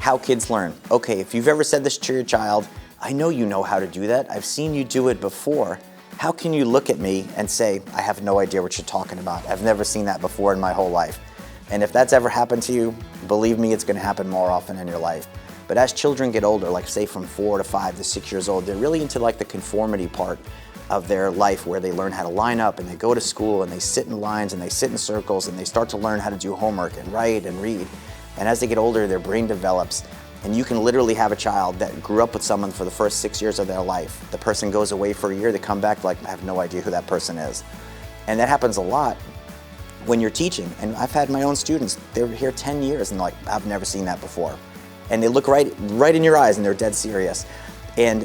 how kids learn. Okay, if you've ever said this to your child, I know you know how to do that. I've seen you do it before. How can you look at me and say, I have no idea what you're talking about. I've never seen that before in my whole life. And if that's ever happened to you, believe me, it's gonna happen more often in your life. But as children get older, like say from 4 to 5 to 6 years old, they're really into like the conformity part of their life where they learn how to line up and they go to school and they sit in lines and they sit in circles and they start to learn how to do homework and write and read. And as they get older, their brain develops. And you can literally have a child that grew up with someone for the first 6 years of their life. The person goes away for a year, they come back like, I have no idea who that person is. And that happens a lot when you're teaching. And I've had my own students, they were here 10 years and like, I've never seen that before. And they look right in your eyes and they're dead serious. And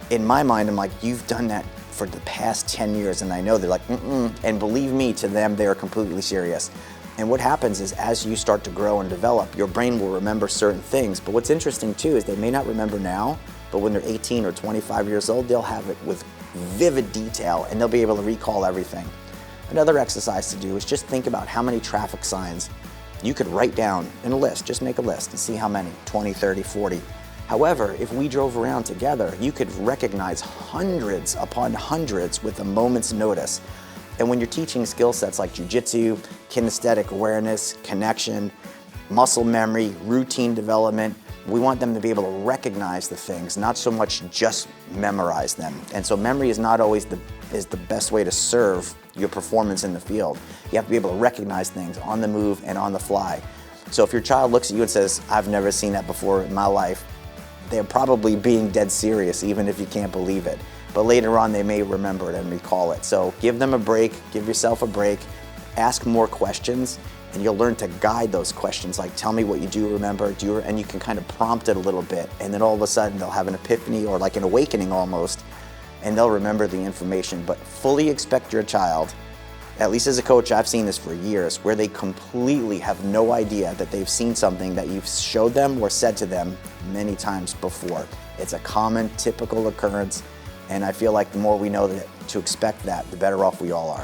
in my mind, I'm like, you've done that for the past 10 years. And I know they're like, and believe me, to them, they are completely serious. And what happens is as you start to grow and develop, your brain will remember certain things. But what's interesting too is they may not remember now, but when they're 18 or 25 years old, they'll have it with vivid detail and they'll be able to recall everything. Another exercise to do is just think about how many traffic signs you could write down in a list. Just make a list and see how many, 20, 30, 40. However, if we drove around together, you could recognize hundreds upon hundreds with a moment's notice. And when you're teaching skill sets like jujitsu, kinesthetic awareness, connection, muscle memory, routine development, we want them to be able to recognize the things, not so much just memorize them. And so memory is not always the best way to serve your performance in the field. You have to be able to recognize things on the move and on the fly. So if your child looks at you and says, I've never seen that before in my life, they're probably being dead serious, even if you can't believe it. But later on, they may remember it and recall it. So give them a break, give yourself a break, ask more questions, and you'll learn to guide those questions. Like, tell me what you do remember, and you can kind of prompt it a little bit, and then all of a sudden they'll have an epiphany or like an awakening almost, and they'll remember the information. But fully expect your child, at least as a coach, I've seen this for years, where they completely have no idea that they've seen something that you've showed them or said to them many times before. It's a common, typical occurrence. And I feel like the more we know to expect that, the better off we all are.